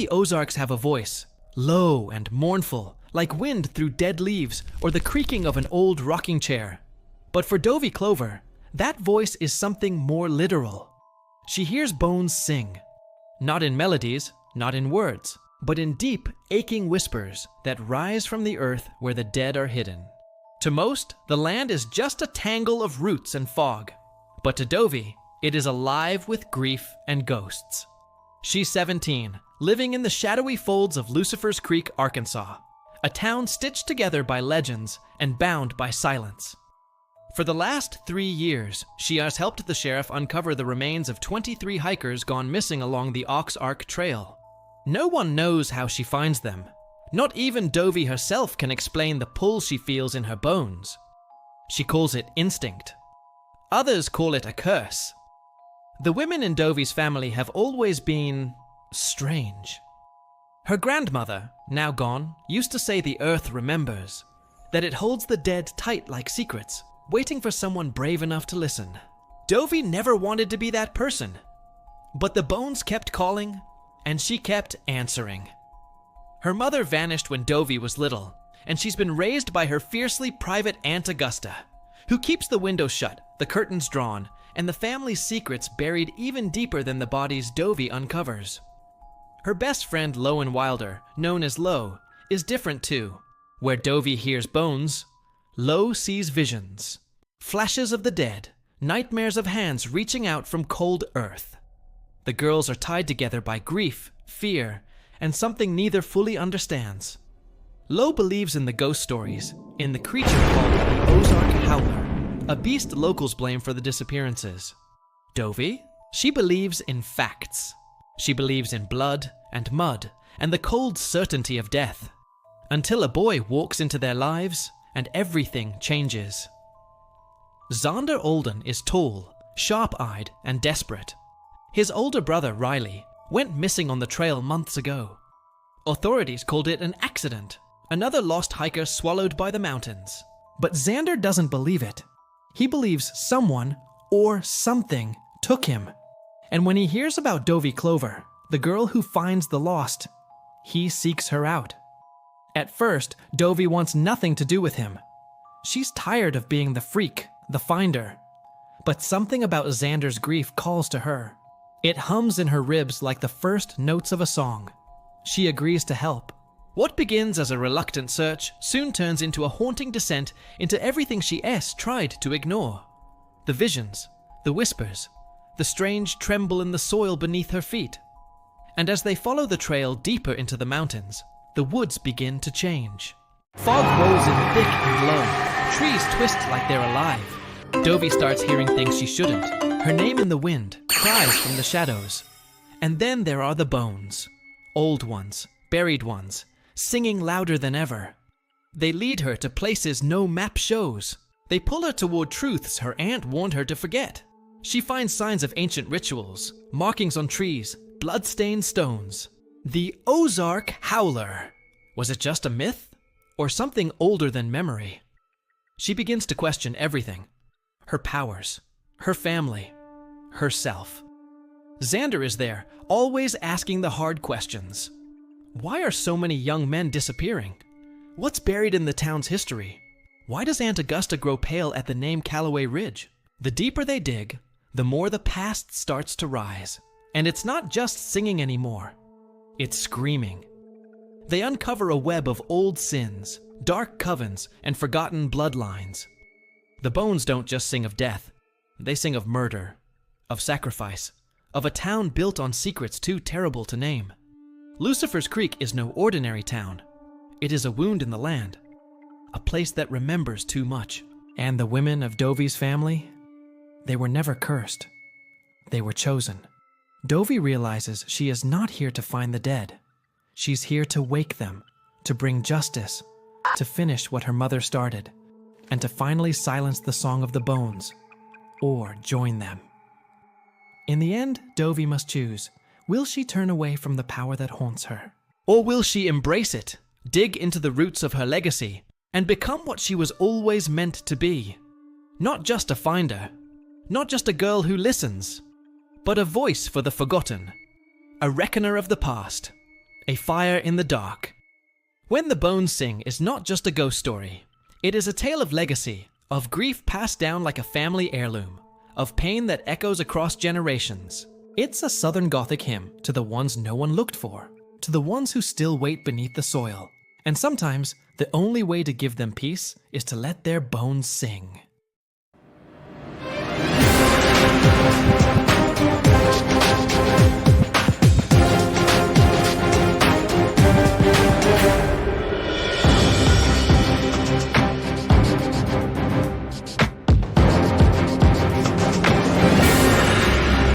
the Ozarks have a voice, low and mournful, like wind through dead leaves or the creaking of an old rocking chair. But for Dovie Clover, that voice is something more literal. She hears bones sing, not in melodies, not in words, but in deep, aching whispers that rise from the earth where the dead are hidden. To most, the land is just a tangle of roots and fog, but to Dovie, it is alive with grief and ghosts. She's 17, living in the shadowy folds of Lucifer's Creek, Arkansas, a town stitched together by legends and bound by silence. For the last 3 years, she has helped the sheriff uncover the remains of 23 hikers gone missing along the Ozark Trail. No one knows how she finds them. Not even Dovie herself can explain the pull she feels in her bones. She calls it instinct. Others call it a curse. The women in Dovie's family have always been strange. Her grandmother, now gone, used to say the earth remembers, that it holds the dead tight like secrets, waiting for someone brave enough to listen. Dovie never wanted to be that person, but the bones kept calling, and she kept answering. Her mother vanished when Dovie was little, and she's been raised by her fiercely private Aunt Augusta, who keeps the windows shut, the curtains drawn, and the family's secrets buried even deeper than the bodies Dovie uncovers. Her best friend Lowen Wilder, known as Lo, is different too. Where Dovie hears bones, Lo sees visions, flashes of the dead, nightmares of hands reaching out from cold earth. The girls are tied together by grief, fear, and something neither fully understands. Lo believes in the ghost stories, in the creature called the Ozark Howler, a beast locals blame for the disappearances. Dovie? She believes in facts. She believes in blood and mud and the cold certainty of death. Until a boy walks into their lives and everything changes. Xander Alden is tall, sharp-eyed, and desperate. His older brother, Riley, went missing on the trail months ago. Authorities called it an accident, another lost hiker swallowed by the mountains. But Xander doesn't believe it. He believes someone or something took him. And when he hears about Dovie Clover, the girl who finds the lost, he seeks her out. At first, Dovie wants nothing to do with him. She's tired of being the freak, the finder. But something about Xander's grief calls to her. It hums in her ribs like the first notes of a song. She agrees to help. What begins as a reluctant search soon turns into a haunting descent into everything she tried to ignore. The visions, the whispers, the strange tremble in the soil beneath her feet. And as they follow the trail deeper into the mountains, the woods begin to change. Fog rolls in thick and low. Trees twist like they're alive. Dovie starts hearing things she shouldn't. Her name in the wind, cries from the shadows. And then there are the bones. Old ones, buried ones, singing louder than ever. They lead her to places no map shows. They pull her toward truths her aunt warned her to forget. She finds signs of ancient rituals, markings on trees, blood-stained stones. The Ozark Howler. Was it just a myth? Or something older than memory? She begins to question everything. Her powers, her family, herself. Xander is there, always asking the hard questions. Why are so many young men disappearing? What's buried in the town's history? Why does Aunt Augusta grow pale at the name Callaway Ridge? The deeper they dig, the more the past starts to rise. And it's not just singing anymore. It's screaming. They uncover a web of old sins, dark covens, and forgotten bloodlines. The bones don't just sing of death. They sing of murder, of sacrifice, of a town built on secrets too terrible to name. Lucifer's Creek is no ordinary town. It is a wound in the land, a place that remembers too much. And the women of Dovie's family? They were never cursed. They were chosen. Dovie realizes she is not here to find the dead. She's here to wake them, to bring justice, to finish what her mother started, and to finally silence the song of the bones, or join them. In the end, Dovie must choose. Will she turn away from the power that haunts her? Or will she embrace it, dig into the roots of her legacy, and become what she was always meant to be? Not just a finder, not just a girl who listens, but a voice for the forgotten, a reckoner of the past, A Fire in the Dark. When the Bones Sing is not just a ghost story. It is a tale of legacy, of grief passed down like a family heirloom, of pain that echoes across generations. It's a Southern Gothic hymn to the ones no one looked for, to the ones who still wait beneath the soil. And sometimes, the only way to give them peace is to let their bones sing.